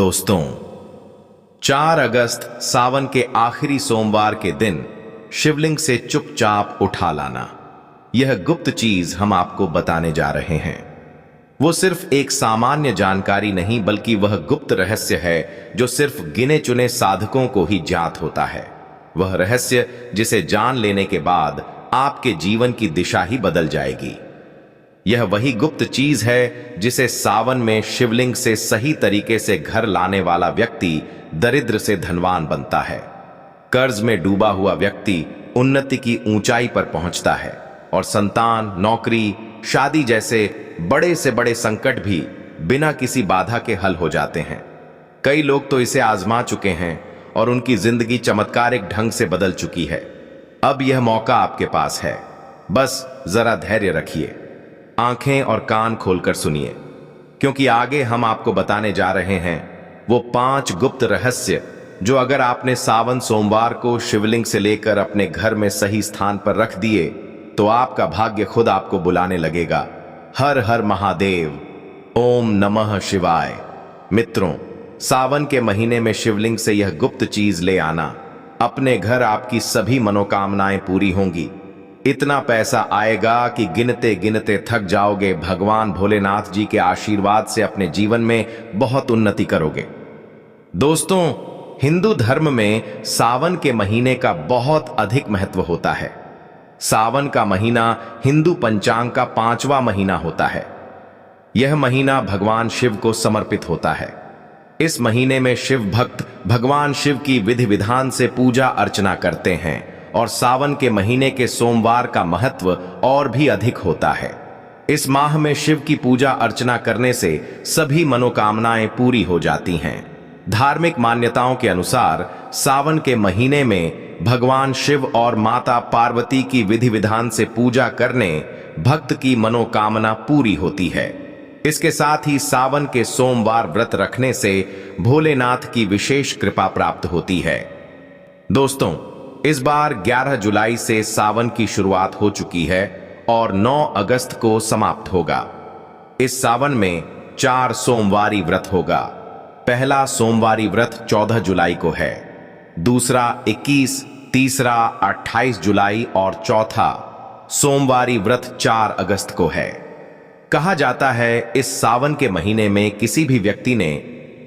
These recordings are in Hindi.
दोस्तों, 4 अगस्त सावन के आखिरी सोमवार के दिन शिवलिंग से चुपचाप उठा लाना, यह गुप्त चीज हम आपको बताने जा रहे हैं। वो सिर्फ एक सामान्य जानकारी नहीं, बल्कि वह गुप्त रहस्य है जो सिर्फ गिने चुने साधकों को ही ज्ञात होता है। वह रहस्य जिसे जान लेने के बाद आपके जीवन की दिशा ही बदल जाएगी। यह वही गुप्त चीज है जिसे सावन में शिवलिंग से सही तरीके से घर लाने वाला व्यक्ति दरिद्र से धनवान बनता है। कर्ज में डूबा हुआ व्यक्ति उन्नति की ऊंचाई पर पहुंचता है और संतान, नौकरी, शादी जैसे बड़े से बड़े संकट भी बिना किसी बाधा के हल हो जाते हैं। कई लोग तो इसे आजमा चुके हैं और उनकी जिंदगी चमत्कारिक ढंग से बदल चुकी है। अब यह मौका आपके पास है, बस जरा धैर्य रखिए, आंखें और कान खोलकर सुनिए, क्योंकि आगे हम आपको बताने जा रहे हैं वो 5 गुप्त रहस्य जो अगर आपने सावन सोमवार को शिवलिंग से लेकर अपने घर में सही स्थान पर रख दिए तो आपका भाग्य खुद आपको बुलाने लगेगा। हर हर महादेव, ओम नमः शिवाय। मित्रों, सावन के महीने में शिवलिंग से यह गुप्त चीज ले आना, अपने घर आपकी सभी मनोकामनाएं पूरी होंगी। इतना पैसा आएगा कि गिनते गिनते थक जाओगे। भगवान भोलेनाथ जी के आशीर्वाद से अपने जीवन में बहुत उन्नति करोगे। दोस्तों, हिंदू धर्म में सावन के महीने का बहुत अधिक महत्व होता है। सावन का महीना हिंदू पंचांग का 5वां महीना होता है। यह महीना भगवान शिव को समर्पित होता है। इस महीने में शिव भक्त भगवान शिव की विधि विधान से पूजा अर्चना करते हैं और सावन के महीने के सोमवार का महत्व और भी अधिक होता है। इस माह में शिव की पूजा अर्चना करने से सभी मनोकामनाएं पूरी हो जाती हैं। धार्मिक मान्यताओं के अनुसार सावन के महीने में भगवान शिव और माता पार्वती की विधि विधान से पूजा करने भक्त की मनोकामना पूरी होती है। इसके साथ ही सावन के सोमवार व्रत रखने से भोलेनाथ की विशेष कृपा प्राप्त होती है। दोस्तों, इस बार 11 जुलाई से सावन की शुरुआत हो चुकी है और 9 अगस्त को समाप्त होगा। इस सावन में 4 सोमवारी व्रत होगा। पहला सोमवारी व्रत 14 जुलाई को है, दूसरा 21, तीसरा 28 जुलाई और चौथा सोमवारी व्रत 4 अगस्त को है। कहा जाता है इस सावन के महीने में किसी भी व्यक्ति ने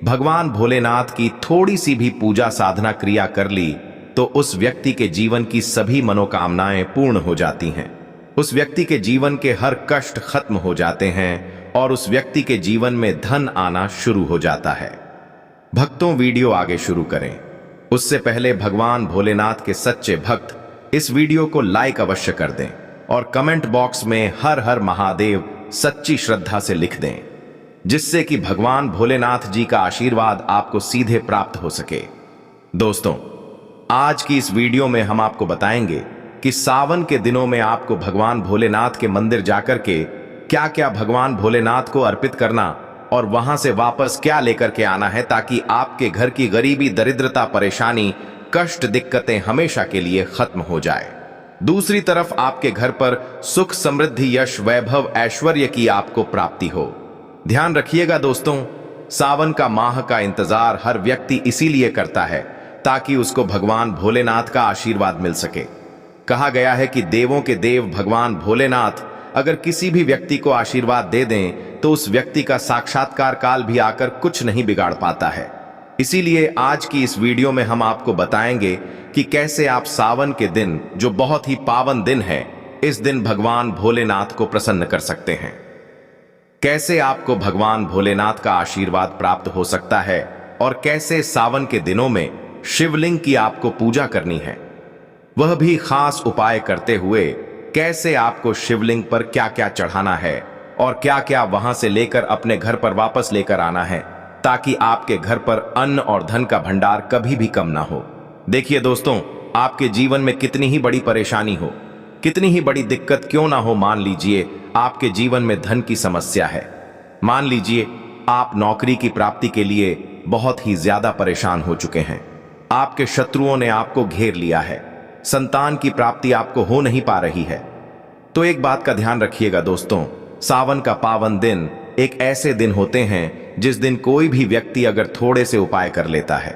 भगवान भोलेनाथ की थोड़ी सी भी पूजा साधना क्रिया कर ली तो उस व्यक्ति के जीवन की सभी मनोकामनाएं पूर्ण हो जाती हैं। उस व्यक्ति के जीवन के हर कष्ट खत्म हो जाते हैं और उस व्यक्ति के जीवन में धन आना शुरू हो जाता है। भक्तों, वीडियो आगे शुरू करें उससे पहले भगवान भोलेनाथ के सच्चे भक्त इस वीडियो को लाइक अवश्य कर दें और कमेंट बॉक्स में हर हर महादेव सच्ची श्रद्धा से लिख दें, जिससे कि भगवान भोलेनाथ जी का आशीर्वाद आपको सीधे प्राप्त हो सके। दोस्तों, आज की इस वीडियो में हम आपको बताएंगे कि सावन के दिनों में आपको भगवान भोलेनाथ के मंदिर जाकर के क्या क्या भगवान भोलेनाथ को अर्पित करना और वहां से वापस क्या लेकर के आना है, ताकि आपके घर की गरीबी, दरिद्रता, परेशानी, कष्ट, दिक्कतें हमेशा के लिए खत्म हो जाए। दूसरी तरफ आपके घर पर सुख, समृद्धि, यश, वैभव, ऐश्वर्य की आपको प्राप्ति हो। ध्यान रखिएगा दोस्तों, सावन का माह का इंतजार हर व्यक्ति इसीलिए करता है ताकि उसको भगवान भोलेनाथ का आशीर्वाद मिल सके। कहा गया है कि देवों के देव भगवान भोलेनाथ अगर किसी भी व्यक्ति को आशीर्वाद दे दें तो उस व्यक्ति का साक्षात्कार काल भी आकर कुछ नहीं बिगाड़ पाता है। इसीलिए आज की इस वीडियो में हम आपको बताएंगे कि कैसे आप सावन के दिन, जो बहुत ही पावन दिन है, इस दिन भगवान भोलेनाथ को प्रसन्न कर सकते हैं। कैसे आपको भगवान भोलेनाथ का आशीर्वाद प्राप्त हो सकता है और कैसे सावन के दिनों में शिवलिंग की आपको पूजा करनी है, वह भी खास उपाय करते हुए कैसे आपको शिवलिंग पर क्या क्या चढ़ाना है और क्या क्या वहां से लेकर अपने घर पर वापस लेकर आना है, ताकि आपके घर पर अन्न और धन का भंडार कभी भी कम ना हो। देखिए दोस्तों, आपके जीवन में कितनी ही बड़ी परेशानी हो, कितनी ही बड़ी दिक्कत क्यों ना हो, मान लीजिए आपके जीवन में धन की समस्या है, मान लीजिए आप नौकरी की प्राप्ति के लिए बहुत ही ज्यादा परेशान हो चुके हैं, आपके शत्रुओं ने आपको घेर लिया है, संतान की प्राप्ति आपको हो नहीं पा रही है, तो एक बात का ध्यान रखिएगा दोस्तों, सावन का पावन दिन एक ऐसे दिन होते हैं जिस दिन कोई भी व्यक्ति अगर थोड़े से उपाय कर लेता है,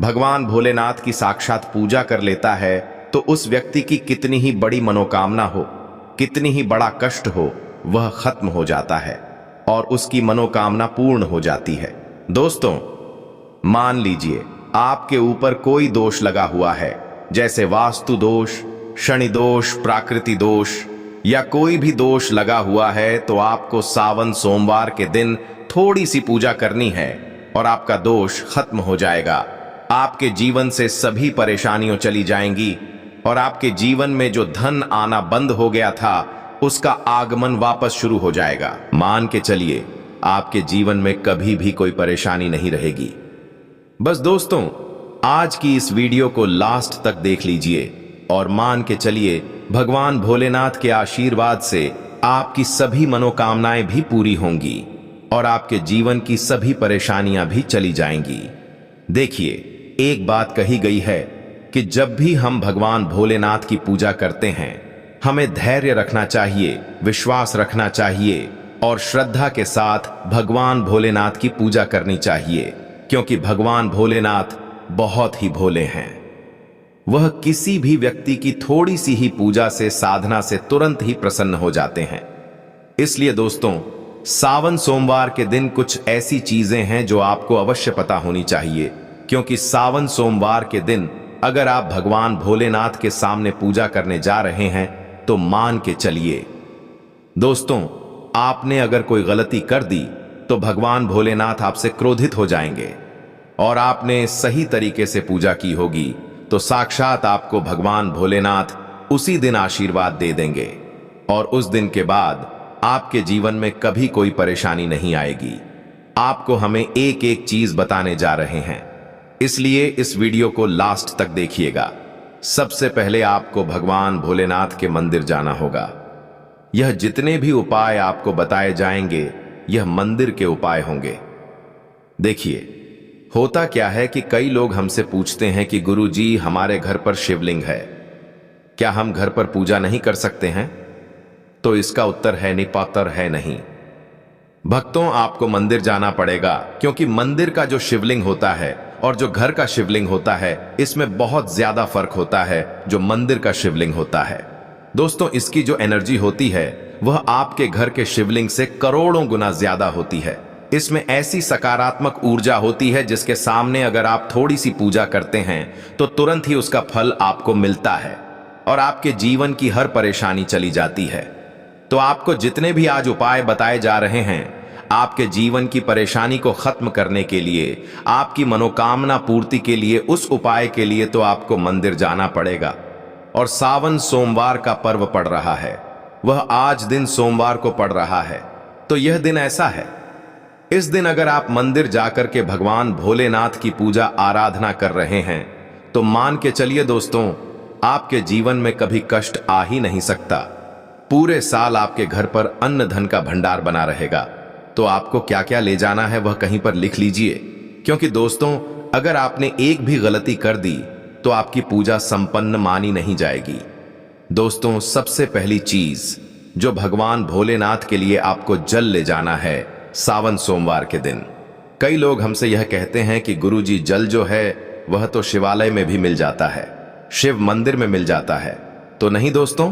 भगवान भोलेनाथ की साक्षात पूजा कर लेता है, तो उस व्यक्ति की कितनी ही बड़ी मनोकामना हो, कितनी ही बड़ा कष्ट हो, वह खत्म हो जाता है और उसकी मनोकामना पूर्ण हो जाती है। दोस्तों, मान लीजिए आपके ऊपर कोई दोष लगा हुआ है, जैसे वास्तु दोष, शनि दोष, प्राकृति दोष या कोई भी दोष लगा हुआ है, तो आपको सावन सोमवार के दिन थोड़ी सी पूजा करनी है और आपका दोष खत्म हो जाएगा। आपके जीवन से सभी परेशानियां चली जाएंगी और आपके जीवन में जो धन आना बंद हो गया था, उसका आगमन वापस शुरू हो जाएगा। मान के चलिए आपके जीवन में कभी भी कोई परेशानी नहीं रहेगी। बस दोस्तों, आज की इस वीडियो को लास्ट तक देख लीजिए और मान के चलिए भगवान भोलेनाथ के आशीर्वाद से आपकी सभी मनोकामनाएं भी पूरी होंगी और आपके जीवन की सभी परेशानियां भी चली जाएंगी। देखिए, एक बात कही गई है कि जब भी हम भगवान भोलेनाथ की पूजा करते हैं, हमें धैर्य रखना चाहिए, विश्वास रखना चाहिए और श्रद्धा के साथ भगवान भोलेनाथ की पूजा करनी चाहिए, क्योंकि भगवान भोलेनाथ बहुत ही भोले हैं। वह किसी भी व्यक्ति की थोड़ी सी ही पूजा से, साधना से तुरंत ही प्रसन्न हो जाते हैं। इसलिए दोस्तों, सावन सोमवार के दिन कुछ ऐसी चीजें हैं जो आपको अवश्य पता होनी चाहिए, क्योंकि सावन सोमवार के दिन अगर आप भगवान भोलेनाथ के सामने पूजा करने जा रहे हैं, तो मान के चलिए दोस्तों, आपने अगर कोई गलती कर दी तो भगवान भोलेनाथ आपसे क्रोधित हो जाएंगे, और आपने सही तरीके से पूजा की होगी तो साक्षात आपको भगवान भोलेनाथ उसी दिन आशीर्वाद दे देंगे और उस दिन के बाद आपके जीवन में कभी कोई परेशानी नहीं आएगी। आपको हमें एक एक चीज बताने जा रहे हैं, इसलिए इस वीडियो को लास्ट तक देखिएगा। सबसे पहले आपको भगवान भोलेनाथ के मंदिर जाना होगा। यह जितने भी उपाय आपको बताए जाएंगे, यह मंदिर के उपाय होंगे। देखिए, होता क्या है कि कई लोग हमसे पूछते हैं कि गुरुजी, हमारे घर पर शिवलिंग है, क्या हम घर पर पूजा नहीं कर सकते हैं? तो इसका उत्तर है निपातर है नहीं। भक्तों, आपको मंदिर जाना पड़ेगा, क्योंकि मंदिर का जो शिवलिंग होता है और जो घर का शिवलिंग होता है, इसमें बहुत ज्यादा फर्क होता है जो मंदिर का शिवलिंग होता है। दोस्तों, इसकी जो एनर्जी होती है वह आपके घर के शिवलिंग से करोड़ों गुना ज्यादा होती है। इसमें ऐसी सकारात्मक ऊर्जा होती है जिसके सामने अगर आप थोड़ी सी पूजा करते हैं तो तुरंत ही उसका फल आपको मिलता है और आपके जीवन की हर परेशानी चली जाती है। तो आपको जितने भी आज उपाय बताए जा रहे हैं, आपके जीवन की परेशानी को खत्म करने के लिए, आपकी मनोकामना पूर्ति के लिए, उस उपाय के लिए तो आपको मंदिर जाना पड़ेगा। और सावन सोमवार का पर्व पड़ रहा है, वह आज दिन सोमवार को पड़ रहा है, तो यह दिन ऐसा है, इस दिन अगर आप मंदिर जाकर के भगवान भोलेनाथ की पूजा आराधना कर रहे हैं, तो मान के चलिए दोस्तों, आपके जीवन में कभी कष्ट आ ही नहीं सकता। पूरे साल आपके घर पर अन्न धन का भंडार बना रहेगा। तो आपको क्या क्या ले जाना है वह कहीं पर लिख लीजिए, क्योंकि दोस्तों, अगर आपने एक भी गलती कर दी तो आपकी पूजा संपन्न मानी नहीं जाएगी। दोस्तों, सबसे पहली चीज जो भगवान भोलेनाथ के लिए आपको जल ले जाना है सावन सोमवार के दिन। कई लोग हमसे यह कहते हैं कि गुरुजी, जल जो है वह तो शिवालय में भी मिल जाता है, शिव मंदिर में मिल जाता है। तो नहीं दोस्तों,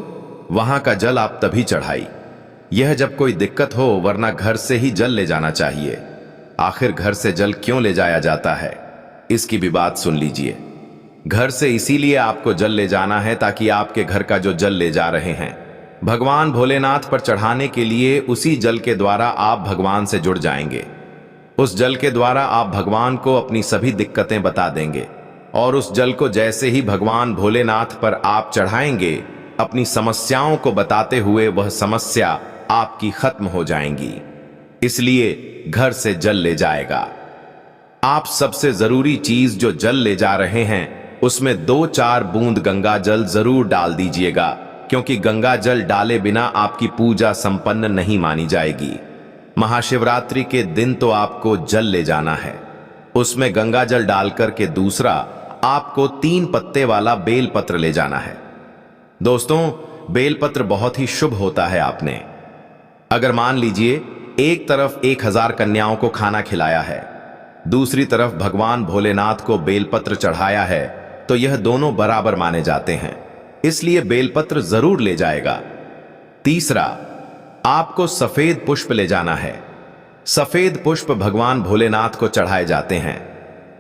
वहां का जल आप तभी चढ़ाई, यह जब कोई दिक्कत हो, वरना घर से ही जल ले जाना चाहिए। आखिर घर से जल क्यों ले जाया जाता है, इसकी भी बात सुन लीजिए। घर से इसीलिए आपको जल ले जाना है ताकि आपके घर का जो जल ले जा रहे हैं, भगवान भोलेनाथ पर चढ़ाने के लिए, उसी जल के द्वारा आप भगवान से जुड़ जाएंगे। उस जल के द्वारा आप भगवान को अपनी सभी दिक्कतें बता देंगे और उस जल को जैसे ही भगवान भोलेनाथ पर आप चढ़ाएंगे, अपनी समस्याओं को बताते हुए वह समस्या आपकी खत्म हो जाएंगी। इसलिए घर से जल ले जाएगा। आप सबसे जरूरी चीज जो जल ले जा रहे हैं, उसमें 2-4 बूंद गंगा जल जरूर डाल दीजिएगा, क्योंकि गंगा जल डाले बिना आपकी पूजा संपन्न नहीं मानी जाएगी। महाशिवरात्रि के दिन तो आपको जल ले जाना है, उसमें गंगा जल डालकर के दूसरा आपको 3 पत्ते वाला बेलपत्र ले जाना है। दोस्तों, बेलपत्र बहुत ही शुभ होता है। आपने अगर मान लीजिए एक तरफ 1000 कन्याओं को खाना खिलाया है, दूसरी तरफ भगवान भोलेनाथ को बेलपत्र चढ़ाया है, तो यह दोनों बराबर माने जाते हैं, इसलिए बेलपत्र जरूर ले जाएगा। तीसरा, आपको सफेद पुष्प ले जाना है। सफेद पुष्प भगवान भोलेनाथ को चढ़ाए जाते हैं,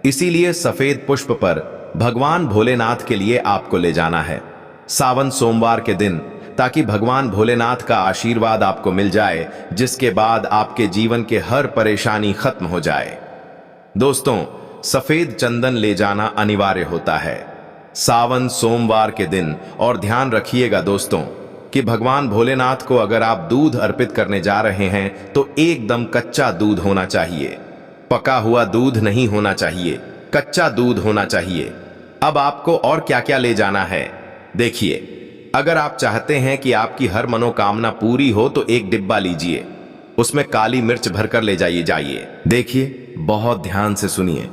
इसीलिए सफेद पुष्प पर भगवान भोलेनाथ के लिए आपको ले जाना है सावन सोमवार के दिन, ताकि भगवान भोलेनाथ का आशीर्वाद आपको मिल जाए, जिसके बाद आपके जीवन के हर परेशानी खत्म हो जाए। दोस्तों, सफेद चंदन ले जाना अनिवार्य होता है सावन सोमवार के दिन। और ध्यान रखिएगा दोस्तों कि भगवान भोलेनाथ को अगर आप दूध अर्पित करने जा रहे हैं तो एकदम कच्चा दूध होना चाहिए, पका हुआ दूध नहीं होना चाहिए, कच्चा दूध होना चाहिए। अब आपको और क्या क्या ले जाना है देखिए। अगर आप चाहते हैं कि आपकी हर मनोकामना पूरी हो तो एक डिब्बा लीजिए, उसमें काली मिर्च भरकर ले जाइए। देखिए, बहुत ध्यान से सुनिए,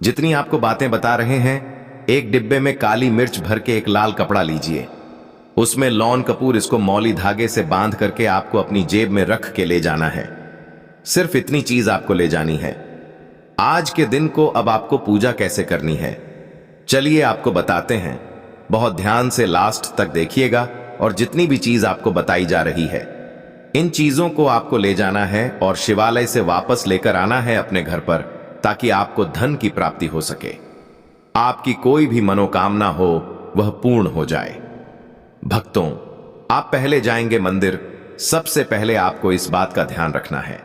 जितनी आपको बातें बता रहे हैं, एक डिब्बे में काली मिर्च भर के एक लाल कपड़ा लीजिए, उसमें लौन कपूर इसको मौली धागे से बांध करके आपको अपनी जेब में रख के ले जाना है। सिर्फ इतनी चीज आपको ले जानी है। आज के दिन को अब आपको पूजा कैसे करनी है, चलिए आपको बताते हैं। बहुत ध्यान से लास्ट तक देखिएगा और जितनी भी चीज आपको बताई जा रही है, इन चीजों को आपको ले जाना है और शिवालय से वापस लेकर आना है अपने घर पर, ताकि आपको धन की प्राप्ति हो सके, आपकी कोई भी मनोकामना हो वह पूर्ण हो जाए। भक्तों, आप पहले जाएंगे मंदिर। सबसे पहले आपको इस बात का ध्यान रखना है,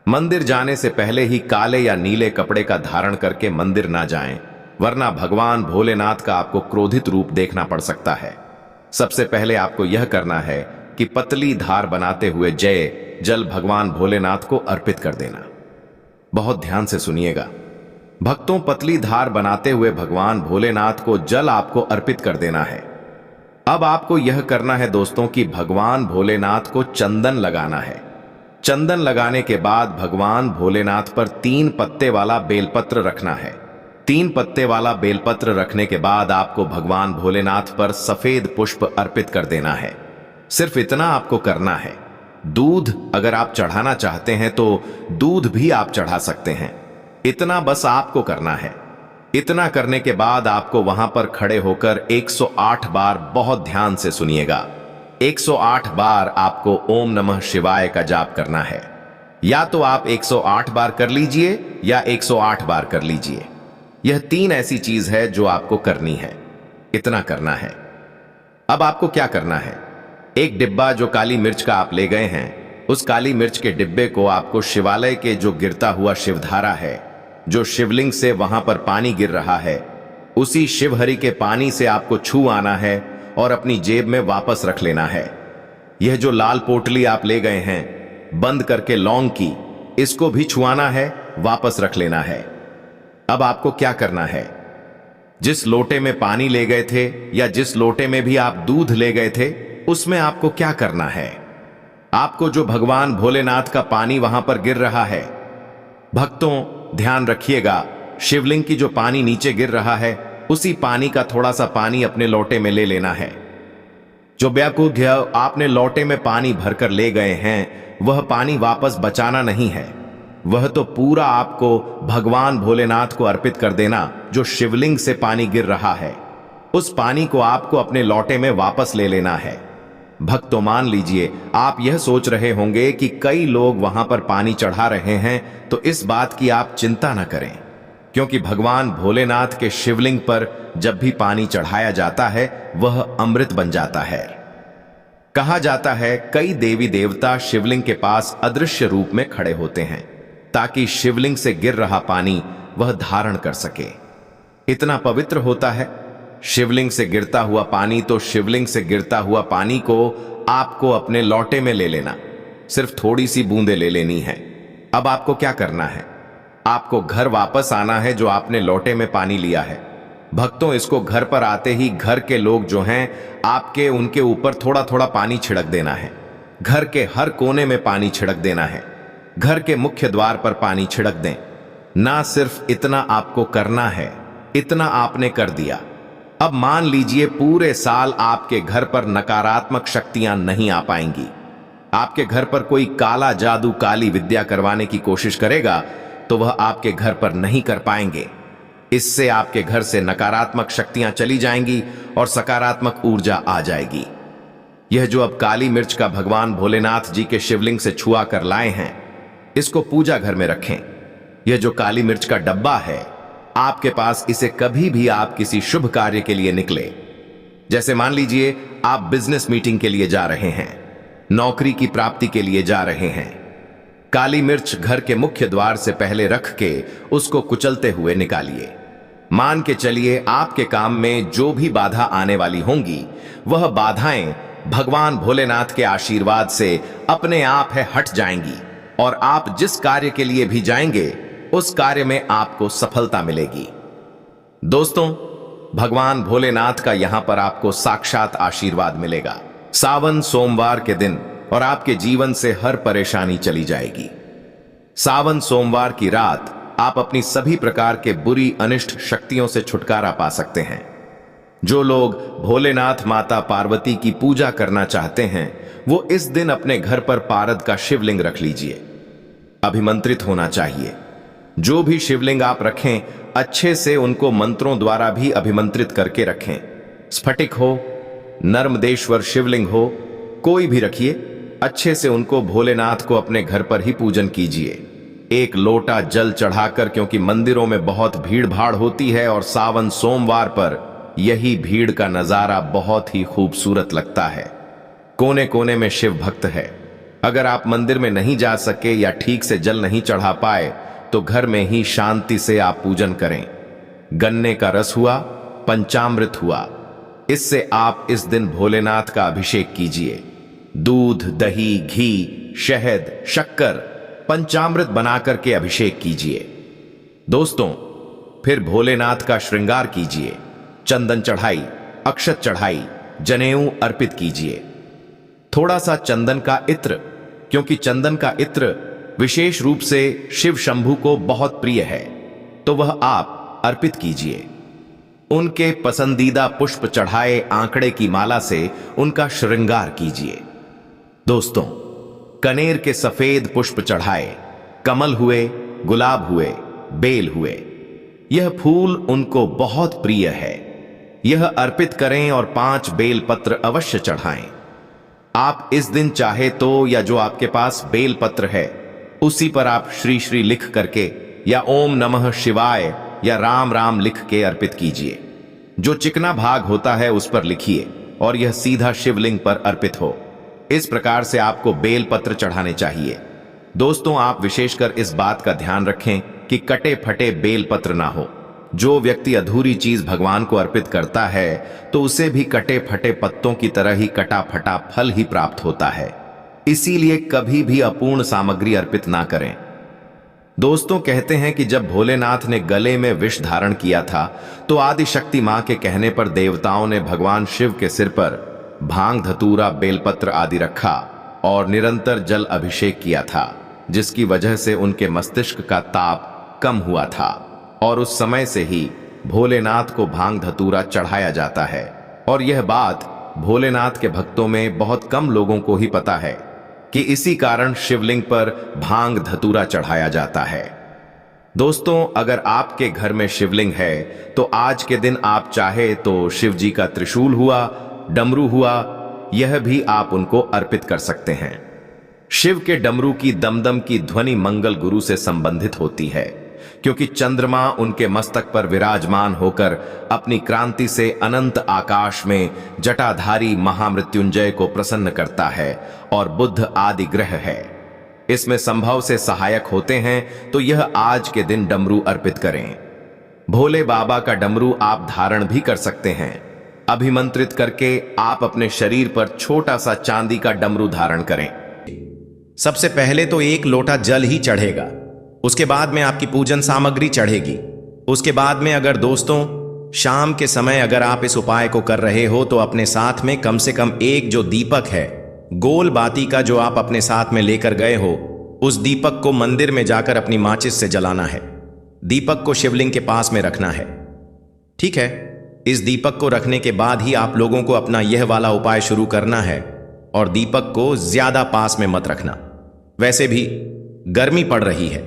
मंदिर जाने से पहले ही काले या नीले कपड़े का धारण करके मंदिर ना जाएं, वरना भगवान भोलेनाथ का आपको क्रोधित रूप देखना पड़ सकता है। सबसे पहले आपको यह करना है कि पतली धार बनाते हुए जय जल भगवान भोलेनाथ को अर्पित कर देना। बहुत ध्यान से सुनिएगा भक्तों, पतली धार बनाते हुए भगवान भोलेनाथ को जल आपको अर्पित कर देना है। अब आपको यह करना है दोस्तों कि भगवान भोलेनाथ को चंदन लगाना है। चंदन लगाने के बाद भगवान भोलेनाथ पर 3 पत्ते वाला बेलपत्र रखना है। 3 पत्ते वाला बेलपत्र रखने के बाद आपको भगवान भोलेनाथ पर सफेद पुष्प अर्पित कर देना है। सिर्फ इतना आपको करना है। दूध अगर आप चढ़ाना चाहते हैं तो दूध भी आप चढ़ा सकते हैं, इतना बस आपको करना है। इतना करने के बाद आपको वहां पर खड़े होकर 108 बार, बहुत ध्यान से सुनिएगा, 108 बार आपको ओम नमः शिवाय का जाप करना है। या तो आप 108 बार कर लीजिए या 108 बार कर लीजिए। यह 3 ऐसी चीज है जो आपको करनी है, इतना करना है। अब आपको क्या करना है, एक डिब्बा जो काली मिर्च का आप ले गए हैं, उस काली मिर्च के डिब्बे को आपको शिवालय के जो गिरता हुआ शिवधारा है, जो शिवलिंग से वहां पर पानी गिर रहा है, उसी शिवहरि के पानी से आपको छू आना है और अपनी जेब में वापस रख लेना है। यह जो लाल पोटली आप ले गए हैं बंद करके लौंग की, इसको भी छुआना है, वापस रख लेना है। अब आपको क्या करना है, जिस लोटे में पानी ले गए थे या जिस लोटे में भी आप दूध ले गए थे, उसमें आपको क्या करना है, आपको जो भगवान भोलेनाथ का पानी वहां पर गिर रहा है, भक्तों ध्यान रखिएगा, शिवलिंग की जो पानी नीचे गिर रहा है, उसी पानी का थोड़ा सा पानी अपने लोटे में ले लेना है। जो व्याकुल आपने लोटे में पानी भरकर ले गए हैं, वह पानी वापस बचाना नहीं है, वह तो पूरा आपको भगवान भोलेनाथ को अर्पित कर देना। जो शिवलिंग से पानी गिर रहा है, उस पानी को आपको अपने लोटे में वापस ले लेना है। भक्तों मान लीजिए आप यह सोच रहे होंगे कि कई लोग वहां पर पानी चढ़ा रहे हैं, तो इस बात की आप चिंता न करें, क्योंकि भगवान भोलेनाथ के शिवलिंग पर जब भी पानी चढ़ाया जाता है वह अमृत बन जाता है। कहा जाता है कई देवी देवता शिवलिंग के पास अदृश्य रूप में खड़े होते हैं, ताकि शिवलिंग से गिर रहा पानी वह धारण कर सके। इतना पवित्र होता है शिवलिंग से गिरता हुआ पानी। तो शिवलिंग से गिरता हुआ पानी को आपको अपने लोटे में ले लेना, सिर्फ थोड़ी सी बूंदें ले लेनी है। अब आपको क्या करना है, आपको घर वापस आना है जो आपने लोटे में पानी लिया है। भक्तों इसको घर पर आते ही घर के लोग जो हैं आपके, उनके ऊपर थोड़ा थोड़ा पानी छिड़क देना है। घर के हर कोने में पानी छिड़क देना है, घर के मुख्य द्वार पर पानी छिड़क दें। ना सिर्फ इतना आपको करना है, इतना आपने कर दिया। अब मान लीजिए पूरे साल आपके घर पर नकारात्मक शक्तियां नहीं आ पाएंगी, आपके घर पर कोई काला जादू काली विद्या करवाने की कोशिश करेगा तो वह आपके घर पर नहीं कर पाएंगे। इससे आपके घर से नकारात्मक शक्तियां चली जाएंगी और सकारात्मक ऊर्जा आ जाएगी। यह जो अब काली मिर्च का भगवान भोलेनाथ जी के शिवलिंग से छुआ कर लाए हैं, इसको पूजा घर में रखें। यह जो काली मिर्च का डब्बा है, आपके पास इसे कभी भी आप किसी शुभ कार्य के लिए निकले, जैसे मान लीजिए आप बिजनेस मीटिंग के लिए जा रहे हैं, नौकरी की प्राप्ति के लिए जा रहे हैं, काली मिर्च घर के मुख्य द्वार से पहले रख के उसको कुचलते हुए निकालिए। मान के चलिए आपके काम में जो भी बाधा आने वाली होंगी, वह बाधाएं भगवान भोलेनाथ के आशीर्वाद से अपने आप है हट जाएंगी और आप जिस कार्य के लिए भी जाएंगे उस कार्य में आपको सफलता मिलेगी। दोस्तों, भगवान भोलेनाथ का यहां पर आपको साक्षात आशीर्वाद मिलेगा। सावन सोमवार के दिन और आपके जीवन से हर परेशानी चली जाएगी। सावन सोमवार की रात आप अपनी सभी प्रकार के बुरी अनिष्ट शक्तियों से छुटकारा पा सकते हैं। जो लोग भोलेनाथ माता पार्वती की पूजा करना चाहते हैं, वो इस दिन अपने घर पर पारद का शिवलिंग रख लीजिए। अभिमंत्रित होना चाहिए। जो भी शिवलिंग आप रखें, अच्छे से उनको मंत्रों द्वारा भी अभिमंत्रित करके रखें। स्फटिक हो, नर्मदेश्वर शिवलिंग हो, कोई भी रखिए, अच्छे से उनको भोलेनाथ को अपने घर पर ही पूजन कीजिए। एक लोटा जल चढ़ाकर, क्योंकि मंदिरों में बहुत भीड़ भाड़ होती है और सावन सोमवार पर यही भीड़ का नजारा बहुत ही खूबसूरत लगता है। कोने कोने में शिव भक्त है। अगर आप मंदिर में नहीं जा सके या ठीक से जल नहीं चढ़ा पाए तो घर में ही शांति से आप पूजन करें। गन्ने का रस हुआ, पंचामृत हुआ, इससे आप इस दिन भोलेनाथ का अभिषेक कीजिए। दूध, दही, घी, शहद, शक्कर, पंचामृत बनाकर के अभिषेक कीजिए। दोस्तों, फिर भोलेनाथ का श्रृंगार कीजिए। चंदन चढ़ाई, अक्षत चढ़ाई, जनेऊ अर्पित कीजिए। थोड़ा सा चंदन का इत्र, क्योंकि चंदन का इत्र विशेष रूप से शिव शंभू को बहुत प्रिय है, तो वह आप अर्पित कीजिए। उनके पसंदीदा पुष्प चढ़ाए आंकड़े की माला से उनका श्रृंगार कीजिए। दोस्तों, कनेर के सफेद पुष्प चढ़ाए, कमल हुए, गुलाब हुए, बेल हुए, यह फूल उनको बहुत प्रिय है। यह अर्पित करें और 5 बेल पत्र अवश्य चढ़ाएं। आप इस दिन चाहे तो या जो आपके पास बेल पत्र है उसी पर आप श्री श्री लिख करके या ओम नमः शिवाय या राम राम लिख के अर्पित कीजिए। जो चिकना भाग होता है उस पर लिखिए और यह सीधा शिवलिंग पर अर्पित हो। इस प्रकार से आपको बेल पत्र चढ़ाने चाहिए। दोस्तों, आप विशेषकर इस बात का ध्यान रखें कि कटे फटे बेल पत्र ना हो। जो व्यक्ति अधूरी चीज भगवान को अर्पित करता है तो उसे भी कटे फटे पत्तों की तरह ही कटा फटा फल ही प्राप्त होता है। इसीलिए कभी भी अपूर्ण सामग्री अर्पित ना करें। दोस्तों, कहते हैं कि जब भोलेनाथ ने गले में विष धारण किया था तो आदिशक्ति मां के कहने पर देवताओं ने भगवान शिव के सिर पर भांग, धतूरा, बेलपत्र आदि रखा और निरंतर जल अभिषेक किया था, जिसकी वजह से उनके मस्तिष्क का ताप कम हुआ था और उस समय से ही भोलेनाथ को भांग धतूरा चढ़ाया जाता है। और यह बात भोलेनाथ के भक्तों में बहुत कम लोगों को ही पता है कि इसी कारण शिवलिंग पर भांग धतूरा चढ़ाया जाता है। दोस्तों, अगर आपके घर में शिवलिंग है तो आज के दिन आप चाहे तो शिव जी का त्रिशूल हुआ, डमरू हुआ, यह भी आप उनको अर्पित कर सकते हैं। शिव के डमरू की दमदम की ध्वनि मंगल गुरु से संबंधित होती है, क्योंकि चंद्रमा उनके मस्तक पर विराजमान होकर अपनी क्रांति से अनंत आकाश में जटाधारी महामृत्युंजय को प्रसन्न करता है और बुध आदि ग्रह है, इसमें संभव से सहायक होते हैं। तो यह आज के दिन डमरू अर्पित करें। भोले बाबा का डमरू आप धारण भी कर सकते हैं। अभिमंत्रित करके आप अपने शरीर पर छोटा सा चांदी का डमरू धारण करें। सबसे पहले तो 1 लोटा जल ही चढ़ेगा, उसके बाद में आपकी पूजन सामग्री चढ़ेगी। उसके बाद में अगर दोस्तों शाम के समय अगर आप इस उपाय को कर रहे हो तो अपने साथ में कम से कम एक जो दीपक है, गोल बाती का, जो आप अपने साथ में लेकर गए हो, उस दीपक को मंदिर में जाकर अपनी माचिस से जलाना है। दीपक को शिवलिंग के पास में रखना है। ठीक है, इस दीपक को रखने के बाद ही आप लोगों को अपना यह वाला उपाय शुरू करना है। और दीपक को ज्यादा पास में मत रखना। वैसे भी गर्मी पड़ रही है,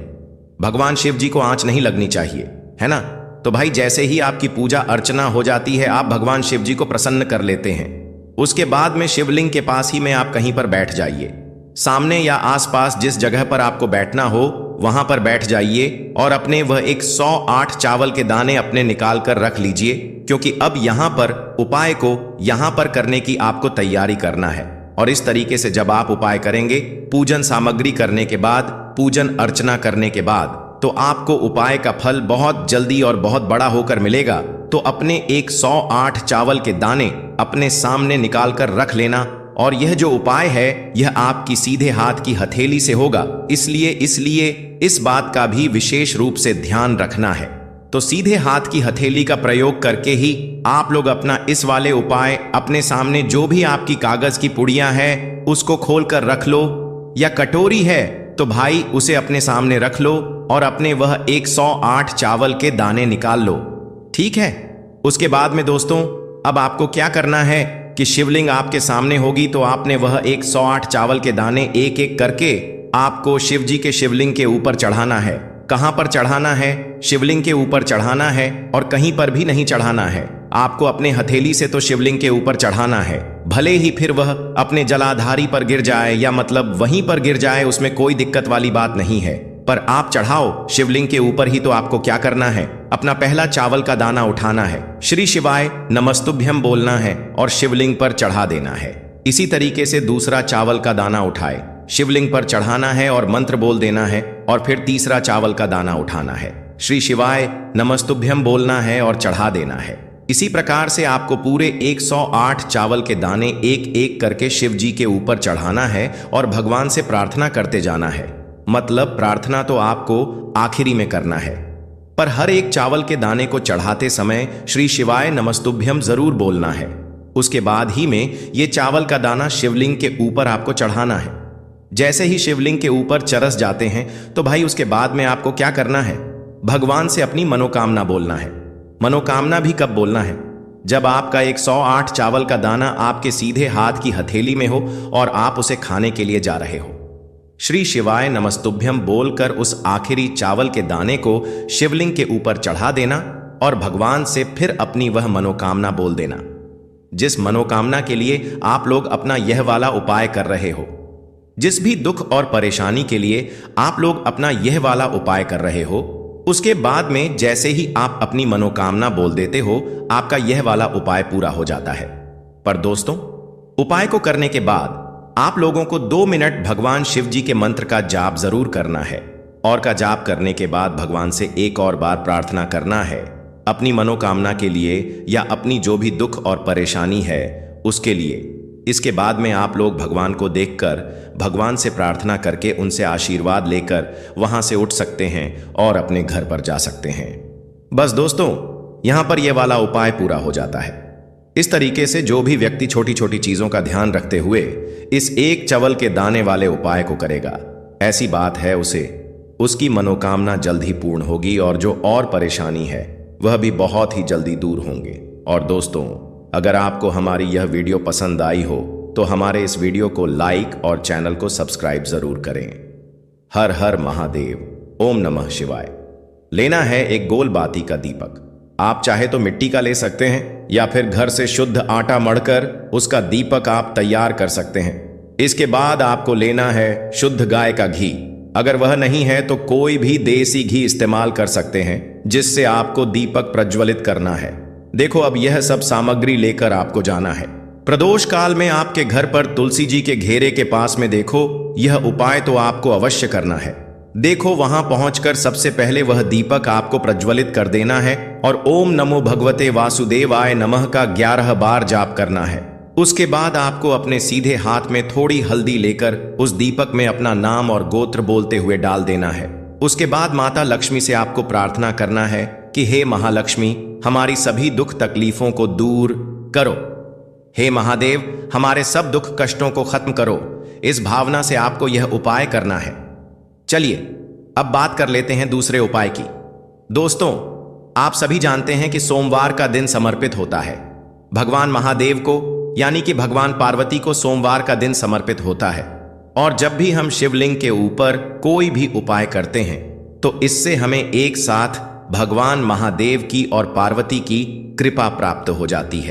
भगवान शिव जी को आंच नहीं लगनी चाहिए, है ना? तो भाई जैसे ही आपकी पूजा अर्चना हो जाती है, आप भगवान शिव जी को प्रसन्न कर लेते हैं। उसके बाद में शिवलिंग के पास ही में आप कहीं पर बैठ जाइए। सामने या आसपास जिस जगह पर आपको बैठना हो वहां पर बैठ जाइए और अपने वह 108 चावल के दाने अपने निकाल कर रख लीजिए, क्योंकि अब यहां पर उपाय को यहां पर करने की आपको तैयारी करना है। और इस तरीके से जब आप उपाय करेंगे, पूजन सामग्री करने के बाद, पूजन अर्चना करने के बाद, तो आपको उपाय का फल बहुत जल्दी और बहुत बड़ा होकर मिलेगा। तो अपने 108 चावल के दाने अपने सामने निकाल कर रख लेना। और यह जो उपाय है यह आपकी सीधे हाथ की हथेली से होगा, इसलिए इस बात का भी विशेष रूप से ध्यान रखना है। तो सीधे हाथ की हथेली का प्रयोग करके ही आप लोग अपना इस वाले उपाय अपने सामने, जो भी आपकी कागज की पुड़ियां है उसको खोल कर रख लो, या कटोरी है तो भाई उसे अपने सामने रख लो और अपने वह 108 चावल के दाने निकाल लो। ठीक है? उसके बाद में दोस्तों अब आपको क्या करना है कि शिवलिंग आपके सामने होगी, तो आपने वह 108 चावल के दाने एक एक करके आपको शिव जी के शिवलिंग के ऊपर चढ़ाना है। कहां पर चढ़ाना है? शिवलिंग के ऊपर चढ़ाना है, और कहीं पर भी नहीं चढ़ाना है। आपको अपने हथेली से तो शिवलिंग के ऊपर चढ़ाना है, भले ही फिर वह अपने जलाधारी पर गिर जाए या मतलब वहीं पर गिर जाए, उसमें कोई दिक्कत वाली बात नहीं है। पर आप चढ़ाओ शिवलिंग के ऊपर ही। तो आपको क्या करना है? अपना पहला चावल का दाना उठाना है, श्री शिवाय नमस्तुभ्यम बोलना है और शिवलिंग पर चढ़ा देना है। इसी तरीके से दूसरा चावल का दाना उठाए, शिवलिंग पर चढ़ाना है और मंत्र बोल देना है। और फिर तीसरा चावल का दाना उठाना है, श्री शिवाय नमस्तुभ्यम बोलना है और चढ़ा देना है। इसी प्रकार से आपको पूरे 108 चावल के दाने एक एक करके शिव जी के ऊपर चढ़ाना है और भगवान से प्रार्थना करते जाना है। मतलब प्रार्थना तो आपको आखिरी में करना है, पर हर एक चावल के दाने को चढ़ाते समय श्री शिवाय नमस्तुभ्यम जरूर बोलना है। उसके बाद ही में ये चावल का दाना शिवलिंग के ऊपर आपको चढ़ाना है। जैसे ही शिवलिंग के ऊपर चरस जाते हैं तो भाई उसके बाद में आपको क्या करना है? भगवान से अपनी मनोकामना बोलना है। मनोकामना भी कब बोलना है? जब आपका 108 चावल का दाना आपके सीधे हाथ की हथेली में हो और आप उसे खाने के लिए जा रहे हो। श्री शिवाय नमस्तुभ्यम बोलकर उस आखिरी चावल के दाने को शिवलिंग के ऊपर चढ़ा देना और भगवान से फिर अपनी वह मनोकामना बोल देना, जिस मनोकामना के लिए आप लोग अपना यह वाला उपाय कर रहे हो। जिस भी दुख और परेशानी के लिए आप लोग अपना यह वाला उपाय कर रहे हो, उसके बाद में जैसे ही आप अपनी मनोकामना बोल देते हो, आपका यह वाला उपाय पूरा हो जाता है। पर दोस्तों, उपाय को करने के बाद आप लोगों को 2 मिनट भगवान शिव जी के मंत्र का जाप जरूर करना है। और का जाप करने के बाद भगवान से एक और बार प्रार्थना करना है अपनी मनोकामना के लिए या अपनी जो भी दुख और परेशानी है उसके लिए। इसके बाद में आप लोग भगवान को देखकर भगवान से प्रार्थना करके उनसे आशीर्वाद लेकर वहां से उठ सकते हैं और अपने घर पर जा सकते हैं। बस दोस्तों, यहां पर यह वाला उपाय पूरा हो जाता है। इस तरीके से जो भी व्यक्ति छोटी छोटी चीजों का ध्यान रखते हुए इस एक चावल के दाने वाले उपाय को करेगा, ऐसी बात है उसे उसकी मनोकामना जल्द ही पूर्ण होगी और जो और परेशानी है वह भी बहुत ही जल्दी दूर होंगे। और दोस्तों, अगर आपको हमारी यह वीडियो पसंद आई हो तो हमारे इस वीडियो को लाइक और चैनल को सब्सक्राइब जरूर करें। हर हर महादेव, ओम नमः शिवाय। लेना है एक गोल बाती का दीपक। आप चाहे तो मिट्टी का ले सकते हैं या फिर घर से शुद्ध आटा मढ़कर उसका दीपक आप तैयार कर सकते हैं। इसके बाद आपको लेना है शुद्ध गाय का घी। अगर वह नहीं है तो कोई भी देसी घी इस्तेमाल कर सकते हैं, जिससे आपको दीपक प्रज्वलित करना है। देखो, अब यह सब सामग्री लेकर आपको जाना है। प्रदोष काल में आपके घर पर तुलसी जी के घेरे के पास में देखो, यह उपाय तो आपको अवश्य करना है। देखो, वहां पहुंचकर सबसे पहले वह दीपक आपको प्रज्वलित कर देना है और ओम नमो भगवते वासुदेवाय नमः का 11 बार जाप करना है। उसके बाद आपको अपने सीधे हाथ में थोड़ी हल्दी लेकर उस दीपक में अपना नाम और गोत्र बोलते हुए डाल देना है। उसके बाद माता लक्ष्मी से आपको प्रार्थना करना है कि हे महालक्ष्मी, हमारी सभी दुख तकलीफों को दूर करो। हे महादेव, हमारे सब दुख कष्टों को खत्म करो। इस भावना से आपको यह उपाय करना है। चलिए अब बात कर लेते हैं दूसरे उपाय की। दोस्तों, आप सभी जानते हैं कि सोमवार का दिन समर्पित होता है भगवान महादेव को, यानी कि भगवान पार्वती को सोमवार का दिन समर्पित होता है। और जब भी हम शिवलिंग के ऊपर कोई भी उपाय करते हैं तो इससे हमें एक साथ भगवान महादेव की और पार्वती की कृपा प्राप्त हो जाती है।